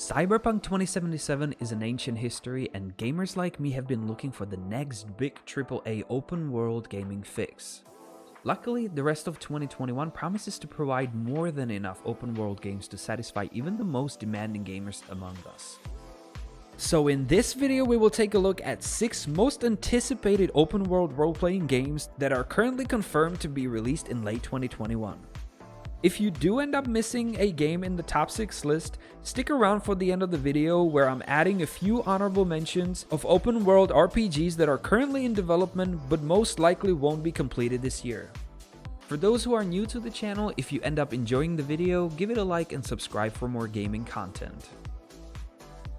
Cyberpunk 2077 is an ancient history, and gamers like me have been looking for the next big AAA open world gaming fix. Luckily, the rest of 2021 promises to provide more than enough open world games to satisfy even the most demanding gamers among us. So in this video we will take a look at 6 most anticipated open world role-playing games that are currently confirmed to be released in late 2021. If you do end up missing a game in the top 6 list, stick around for the end of the video where I'm adding a few honorable mentions of open world RPGs that are currently in development but most likely won't be completed this year. For those who are new to the channel, if you end up enjoying the video, give it a like and subscribe for more gaming content.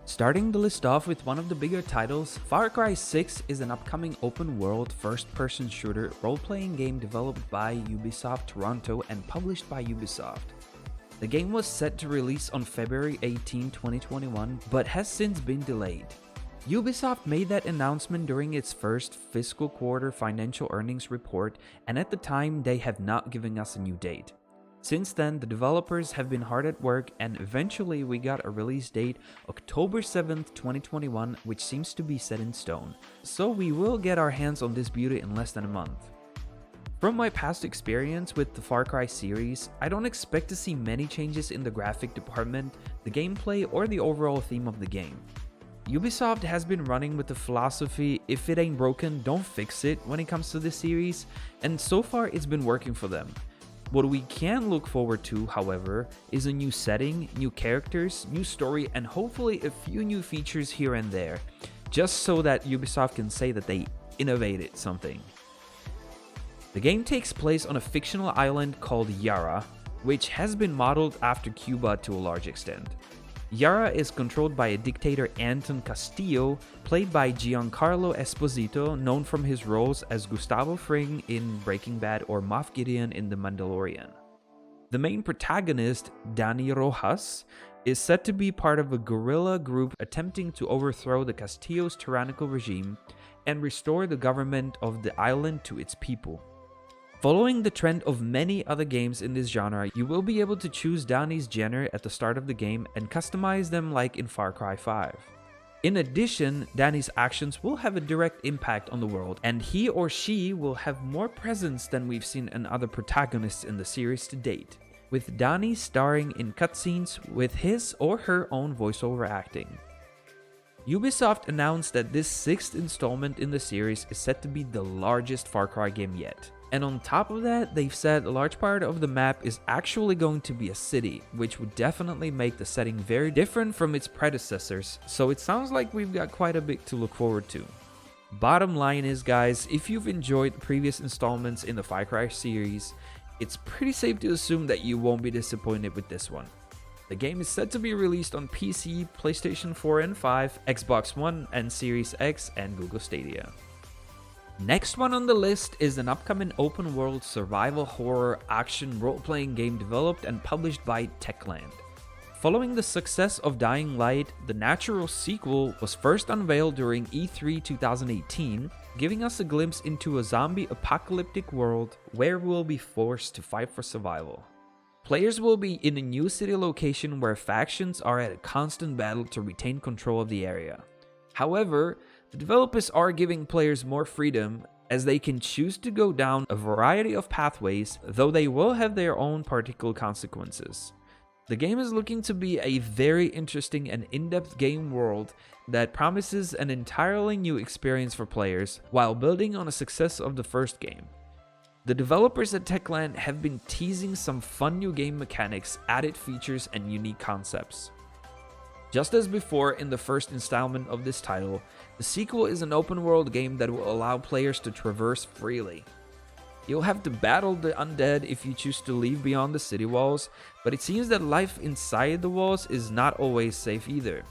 Starting the list off with one of the bigger titles, Far Cry 6 is an upcoming open-world first-person shooter role-playing game developed by Ubisoft Toronto and published by Ubisoft. The game was set to release on February 18, 2021, but has since been delayed. Ubisoft made that announcement during its first fiscal quarter financial earnings report, and at the time they have not given us a new date. Since then, the developers have been hard at work, and eventually we got a release date, October 7th, 2021, which seems to be set in stone. So we will get our hands on this beauty in less than a month. From my past experience with the Far Cry series, I don't expect to see many changes in the graphic department, the gameplay, or the overall theme of the game. Ubisoft has been running with the philosophy, if it ain't broken, don't fix it when it comes to this series, and so far it's been working for them. What we can look forward to, however, is a new setting, new characters, new story, and hopefully a few new features here and there, just so that Ubisoft can say that they innovated something. The game takes place on a fictional island called Yara, which has been modeled after Cuba to a large extent. Yara is controlled by a dictator, Anton Castillo, played by Giancarlo Esposito, known from his roles as Gustavo Fring in Breaking Bad or Moff Gideon in The Mandalorian. The main protagonist, Dani Rojas, is said to be part of a guerrilla group attempting to overthrow the Castillo's tyrannical regime and restore the government of the island to its people. Following the trend of many other games in this genre, you will be able to choose Dani's genre at the start of the game and customize them like in Far Cry 5. In addition, Dani's actions will have a direct impact on the world, and he or she will have more presence than we've seen in other protagonists in the series to date, with Dani starring in cutscenes with his or her own voiceover acting. Ubisoft announced that this 6th installment in the series is set to be the largest Far Cry game yet. And on top of that, they've said a large part of the map is actually going to be a city, which would definitely make the setting very different from its predecessors, so it sounds like we've got quite a bit to look forward to. Bottom line is, guys, if you've enjoyed the previous installments in the Far Cry series, it's pretty safe to assume that you won't be disappointed with this one. The game is set to be released on PC, PlayStation 4 and 5, Xbox One and Series X, and Google Stadia. Next one on the list is an upcoming open-world survival horror action role-playing game developed and published by Techland. Following the success of Dying Light, the natural sequel was first unveiled during E3 2018, giving us a glimpse into a zombie apocalyptic world where we'll be forced to fight for survival. Players will be in a new city location where factions are at a constant battle to retain control of the area. However, the developers are giving players more freedom as they can choose to go down a variety of pathways, though they will have their own particular consequences. The game is looking to be a very interesting and in-depth game world that promises an entirely new experience for players while building on the success of the first game. The developers at Techland have been teasing some fun new game mechanics, added features, and unique concepts. Just as before in the first installment of this title, the sequel is an open-world game that will allow players to traverse freely. You'll have to battle the undead if you choose to leave beyond the city walls, but it seems that life inside the walls is not always safe either.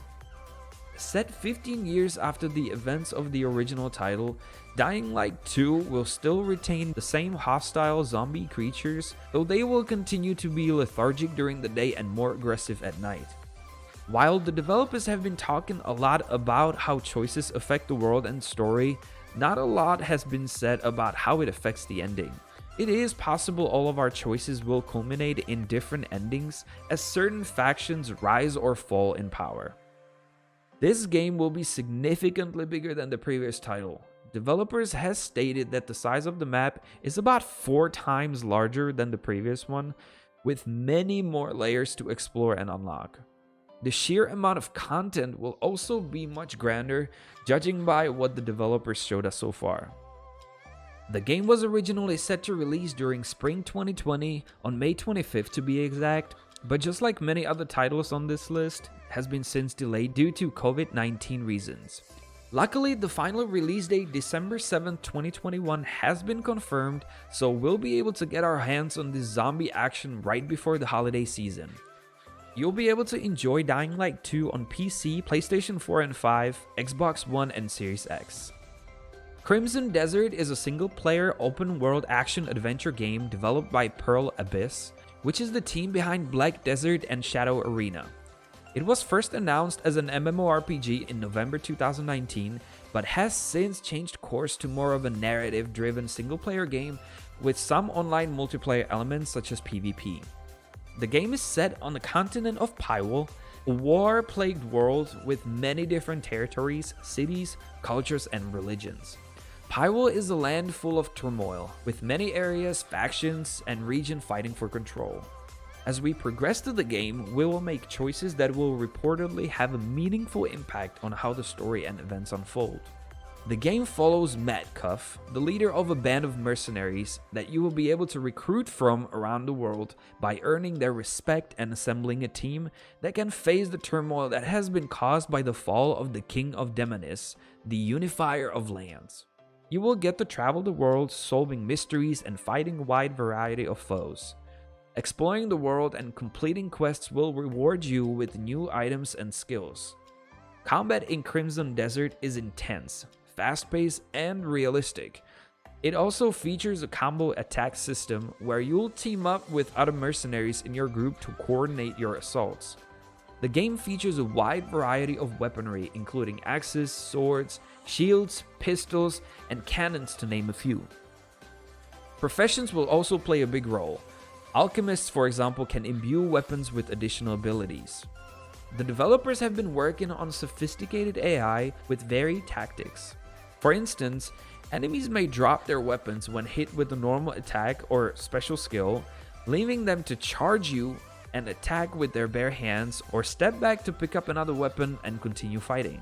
Set 15 years after the events of the original title, Dying Light 2 will still retain the same hostile zombie creatures, though they will continue to be lethargic during the day and more aggressive at night. While the developers have been talking a lot about how choices affect the world and story, not a lot has been said about how it affects the ending. It is possible all of our choices will culminate in different endings as certain factions rise or fall in power. This game will be significantly bigger than the previous title. Developers has stated that the size of the map is about 4 times larger than the previous one, with many more layers to explore and unlock. The sheer amount of content will also be much grander, judging by what the developers showed us so far. The game was originally set to release during spring 2020 on May 25th to be exact, but just like many other titles on this list, has been since delayed due to COVID-19 reasons. Luckily, the final release date, December 7th, 2021 has been confirmed, so we'll be able to get our hands on this zombie action right before the holiday season. You'll be able to enjoy Dying Light 2 on PC, PlayStation 4 and 5, Xbox One and Series X. Crimson Desert is a single-player open-world action-adventure game developed by Pearl Abyss, which is the team behind Black Desert and Shadow Arena. It was first announced as an MMORPG in November 2019, but has since changed course to more of a narrative-driven single-player game with some online multiplayer elements such as PvP. The game is set on the continent of Pyrrole, a war-plagued world with many different territories, cities, cultures, and religions. Pyrrole is a land full of turmoil, with many areas, factions, and regions fighting for control. As we progress through the game, we will make choices that will reportedly have a meaningful impact on how the story and events unfold. The game follows Matt Cuff, the leader of a band of mercenaries that you will be able to recruit from around the world by earning their respect and assembling a team that can face the turmoil that has been caused by the fall of the King of Demonis, the unifier of lands. You will get to travel the world solving mysteries and fighting a wide variety of foes. Exploring the world and completing quests will reward you with new items and skills. Combat in Crimson Desert is intense, fast-paced, and realistic. It also features a combo attack system where you'll team up with other mercenaries in your group to coordinate your assaults. The game features a wide variety of weaponry, including axes, swords, shields, pistols, and cannons to name a few. Professions will also play a big role. Alchemists, for example, can imbue weapons with additional abilities. The developers have been working on sophisticated AI with varied tactics. For instance, enemies may drop their weapons when hit with a normal attack or special skill, leaving them to charge you and attack with their bare hands, or step back to pick up another weapon and continue fighting.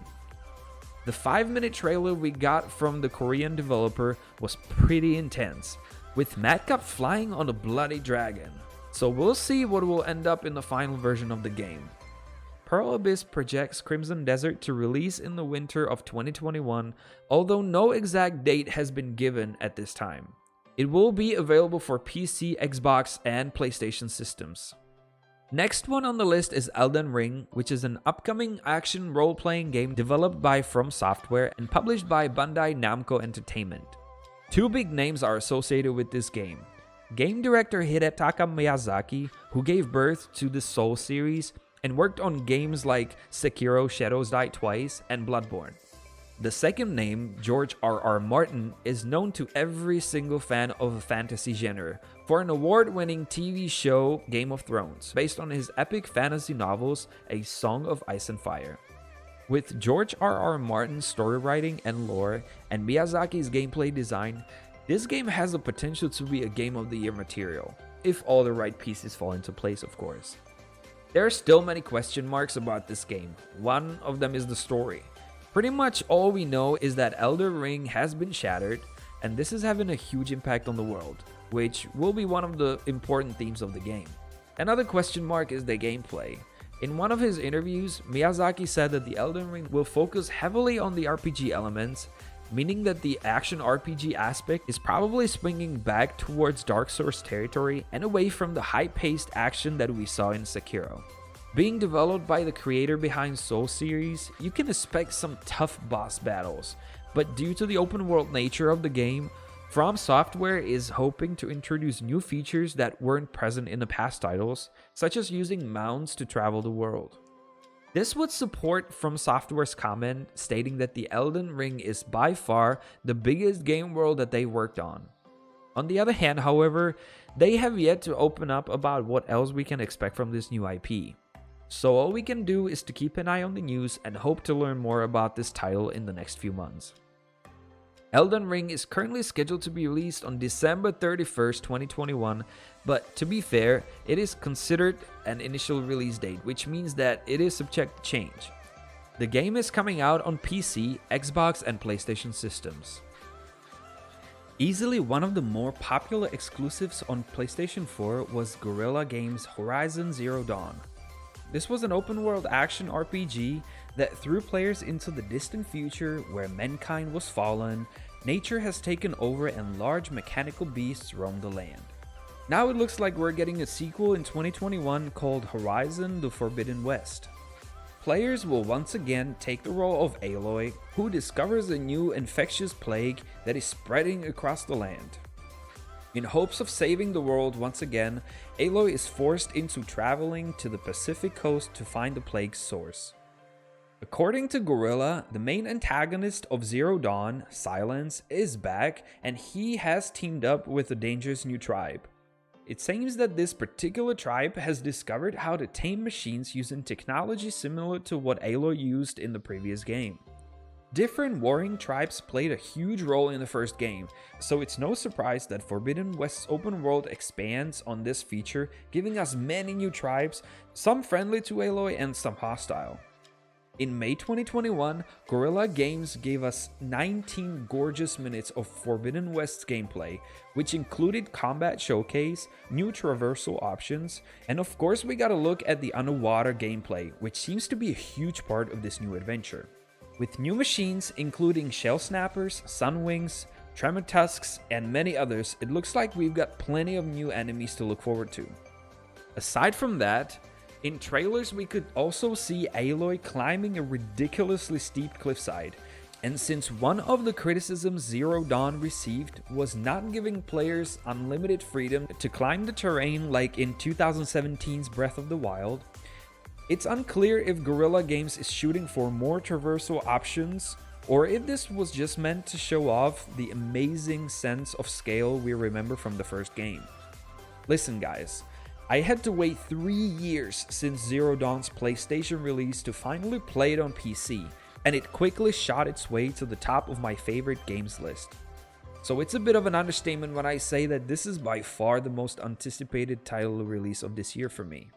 The 5-minute trailer we got from the Korean developer was pretty intense, with Madcap flying on a bloody dragon, so we'll see what will end up in the final version of the game. Pearl Abyss projects Crimson Desert to release in the winter of 2021, although no exact date has been given at this time. It will be available for PC, Xbox, and PlayStation systems. Next one on the list is Elden Ring, which is an upcoming action role-playing game developed by From Software and published by Bandai Namco Entertainment. Two big names are associated with this game. Game director Hidetaka Miyazaki, who gave birth to the Soul series and worked on games like Sekiro: Shadows Die Twice and Bloodborne. The second name, George R.R. Martin, is known to every single fan of a fantasy genre for an award-winning TV show Game of Thrones, based on his epic fantasy novels, A Song of Ice and Fire. With George R.R. Martin's story writing and lore, and Miyazaki's gameplay design, this game has the potential to be a Game of the Year material, if all the right pieces fall into place, of course. There are still many question marks about this game. One of them is the story. Pretty much all we know is that Elden Ring has been shattered, and this is having a huge impact on the world, which will be one of the important themes of the game. Another question mark is the gameplay. In one of his interviews, Miyazaki said that the Elden Ring will focus heavily on the RPG elements, meaning that the action RPG aspect is probably swinging back towards Dark Souls territory and away from the high-paced action that we saw in Sekiro. Being developed by the creator behind Soul series, you can expect some tough boss battles, but due to the open world nature of the game, From Software is hoping to introduce new features that weren't present in the past titles, such as using mounts to travel the world. This would support From Software's comment stating that the Elden Ring is by far the biggest game world that they worked on. On the other hand, however, they have yet to open up about what else we can expect from this new IP. So all we can do is to keep an eye on the news and hope to learn more about this title in the next few months. Elden Ring is currently scheduled to be released on December 31st, 2021, but to be fair, it is considered an initial release date, which means that it is subject to change. The game is coming out on PC, Xbox, and PlayStation systems. Easily one of the more popular exclusives on PlayStation 4 was Guerrilla Games' Horizon Zero Dawn. This was an open-world action RPG that threw players into the distant future where mankind was fallen, nature has taken over, and large mechanical beasts roam the land. Now it looks like we're getting a sequel in 2021 called Horizon: The Forbidden West. Players will once again take the role of Aloy, who discovers a new infectious plague that is spreading across the land. In hopes of saving the world once again, Aloy is forced into traveling to the Pacific coast to find the plague's source. According to Guerrilla, the main antagonist of Zero Dawn, Silence, is back, and he has teamed up with a dangerous new tribe. It seems that this particular tribe has discovered how to tame machines using technology similar to what Aloy used in the previous game. Different warring tribes played a huge role in the first game, so it's no surprise that Forbidden West's open world expands on this feature, giving us many new tribes, some friendly to Aloy and some hostile. In May 2021, Guerrilla Games gave us 19 gorgeous minutes of Forbidden West's gameplay, which included combat showcase, new traversal options, and of course we got a look at the underwater gameplay, which seems to be a huge part of this new adventure. With new machines including Shell Snappers, Sunwings, Tremor Tusks, and many others, it looks like we've got plenty of new enemies to look forward to. Aside from that, in trailers we could also see Aloy climbing a ridiculously steep cliffside, and since one of the criticisms Zero Dawn received was not giving players unlimited freedom to climb the terrain like in 2017's Breath of the Wild, it's unclear if Guerrilla Games is shooting for more traversal options, or if this was just meant to show off the amazing sense of scale we remember from the first game. Listen guys, I had to wait 3 years since Zero Dawn's PlayStation release to finally play it on PC, and it quickly shot its way to the top of my favorite games list. So it's a bit of an understatement when I say that this is by far the most anticipated title release of this year for me.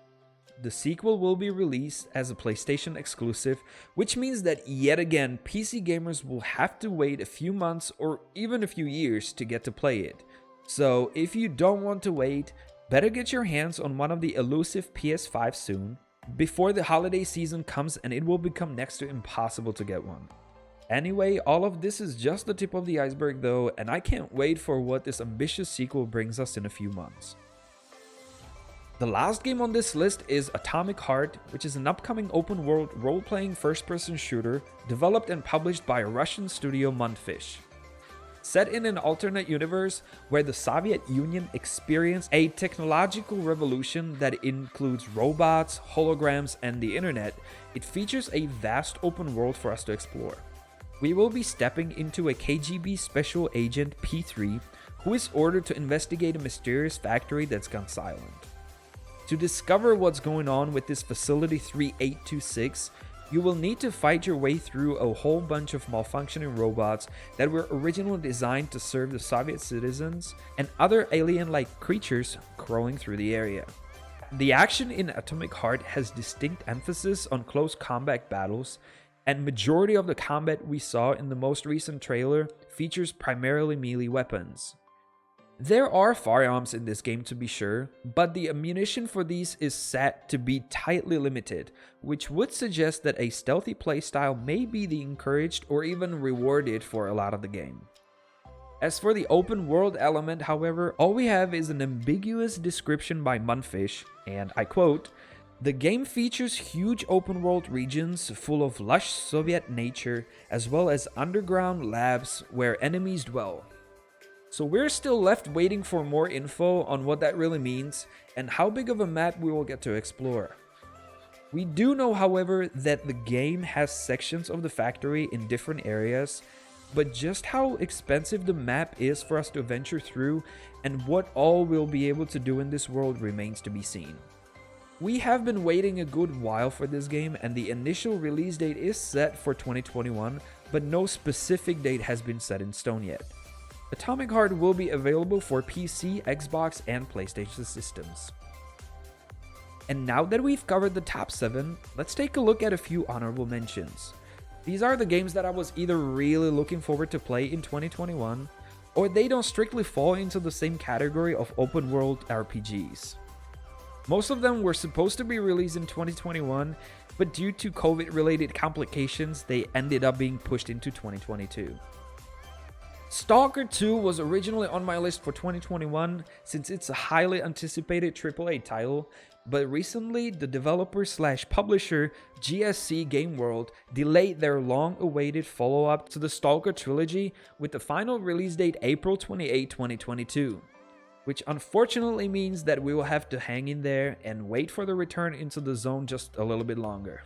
The sequel will be released as a PlayStation exclusive, which means that yet again PC gamers will have to wait a few months or even a few years to get to play it. So if you don't want to wait, better get your hands on one of the elusive PS5 soon, before the holiday season comes and it will become next to impossible to get one. Anyway, all of this is just the tip of the iceberg though, and I can't wait for what this ambitious sequel brings us in a few months. The last game on this list is Atomic Heart, which is an upcoming open-world role-playing first-person shooter developed and published by a Russian studio Mundfish. Set in an alternate universe where the Soviet Union experienced a technological revolution that includes robots, holograms, and the internet, it features a vast open world for us to explore. We will be stepping into a KGB special agent P3, who is ordered to investigate a mysterious factory that's gone silent. To discover what's going on with this Facility 3826, you will need to fight your way through a whole bunch of malfunctioning robots that were originally designed to serve the Soviet citizens and other alien-like creatures crawling through the area. The action in Atomic Heart has distinct emphasis on close combat battles, and majority of the combat we saw in the most recent trailer features primarily melee weapons. There are firearms in this game to be sure, but the ammunition for these is set to be tightly limited, which would suggest that a stealthy playstyle may be the encouraged or even rewarded for a lot of the game. As for the open world element, however, all we have is an ambiguous description by Mundfish, and I quote, "The game features huge open world regions full of lush Soviet nature, as well as underground labs where enemies dwell." So we're still left waiting for more info on what that really means and how big of a map we will get to explore. We do know, however, that the game has sections of the factory in different areas, but just how expensive the map is for us to venture through and what all we'll be able to do in this world remains to be seen. We have been waiting a good while for this game, and the initial release date is set for 2021, but no specific date has been set in stone yet. Atomic Heart will be available for PC, Xbox, and PlayStation systems. And now that we've covered the top 7, let's take a look at a few honorable mentions. These are the games that I was either really looking forward to play in 2021, or they don't strictly fall into the same category of open world RPGs. Most of them were supposed to be released in 2021, but due to COVID-related complications, they ended up being pushed into 2022. S.T.A.L.K.E.R 2 was originally on my list for 2021 since it's a highly anticipated AAA title, but recently the developer/publisher GSC Game World delayed their long-awaited follow-up to the S.T.A.L.K.E.R trilogy with the final release date April 28, 2022. Which unfortunately means that we will have to hang in there and wait for the return into the zone just a little bit longer.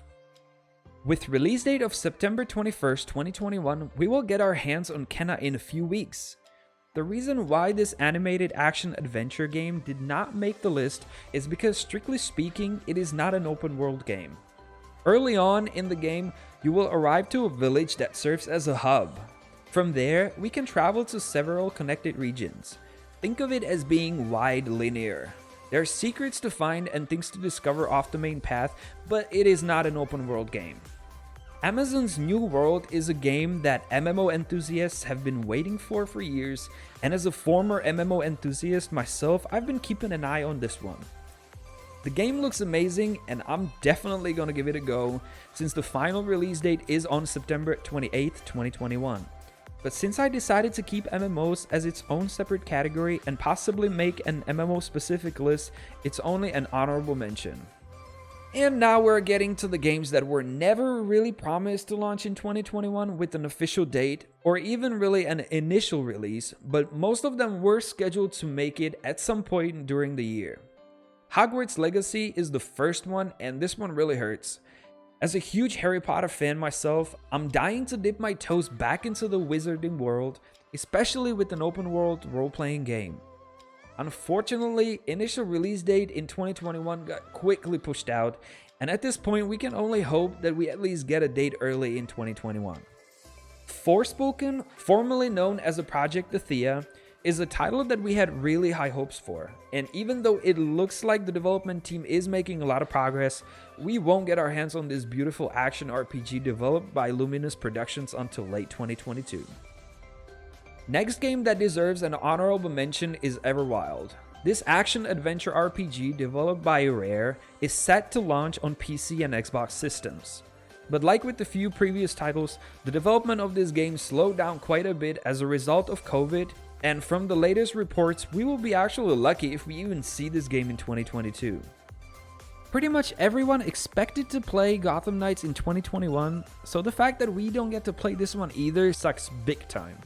With release date of September 21st, 2021, we will get our hands on Kena in a few weeks. The reason why this animated action-adventure game did not make the list is because, strictly speaking, it is not an open world game. Early on in the game, you will arrive to a village that serves as a hub. From there, we can travel to several connected regions. Think of it as being wide linear. There are secrets to find and things to discover off the main path, but it is not an open world game. Amazon's New World is a game that MMO enthusiasts have been waiting for years, and as a former MMO enthusiast myself, I've been keeping an eye on this one. The game looks amazing, and I'm definitely gonna give it a go, since the final release date is on September 28th, 2021. But since I decided to keep MMOs as its own separate category and possibly make an MMO specific list, it's only an honorable mention. And now we're getting to the games that were never really promised to launch in 2021 with an official date, or even really an initial release, but most of them were scheduled to make it at some point during the year. Hogwarts Legacy is the first one, and this one really hurts. As a huge Harry Potter fan myself, I'm dying to dip my toes back into the wizarding world, especially with an open world role-playing game. Unfortunately, initial release date in 2021 got quickly pushed out, and at this point we can only hope that we at least get a date early in 2021. Forspoken, formerly known as the Project Athea, is a title that we had really high hopes for, and even though it looks like the development team is making a lot of progress, we won't get our hands on this beautiful action RPG developed by Luminous Productions until late 2022. Next game that deserves an honorable mention is Everwild. This action-adventure RPG developed by Rare is set to launch on PC and Xbox systems. But like with the few previous titles, the development of this game slowed down quite a bit as a result of COVID, and from the latest reports, we will be actually lucky if we even see this game in 2022. Pretty much everyone expected to play Gotham Knights in 2021, so the fact that we don't get to play this one either sucks big time.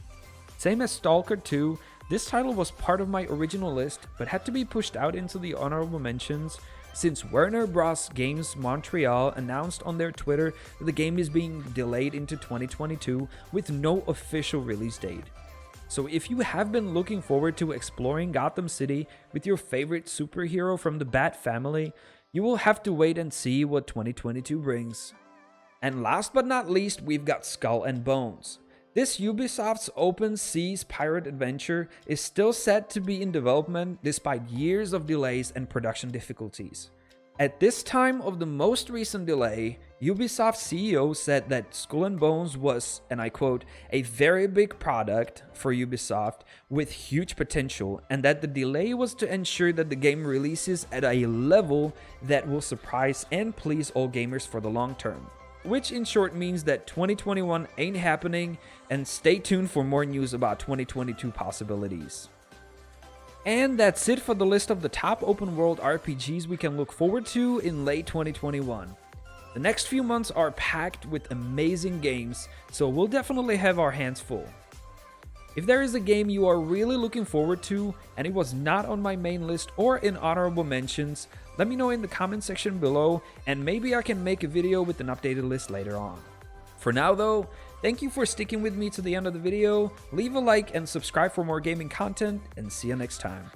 Same as S.T.A.L.K.E.R 2, this title was part of my original list, but had to be pushed out into the honorable mentions since Warner Bros. Games Montreal announced on their Twitter that the game is being delayed into 2022 with no official release date. So if you have been looking forward to exploring Gotham City with your favorite superhero from the Bat family, you will have to wait and see what 2022 brings. And last but not least, we've got Skull and Bones. This Ubisoft's open seas pirate adventure is still set to be in development despite years of delays and production difficulties. At this time of the most recent delay, Ubisoft CEO said that Skull and Bones was, and I quote, a very big product for Ubisoft with huge potential, and that the delay was to ensure that the game releases at a level that will surprise and please all gamers for the long term. Which in short means that 2021 ain't happening, and stay tuned for more news about 2022 possibilities. And that's it for the list of the top open world RPGs we can look forward to in late 2021. The next few months are packed with amazing games, so we'll definitely have our hands full. If there is a game you are really looking forward to and it was not on my main list or in honorable mentions, let me know in the comment section below, and maybe I can make a video with an updated list later on. For now though, Thank you for sticking with me to the end of the video. Leave a like and subscribe for more gaming content, and see you next time.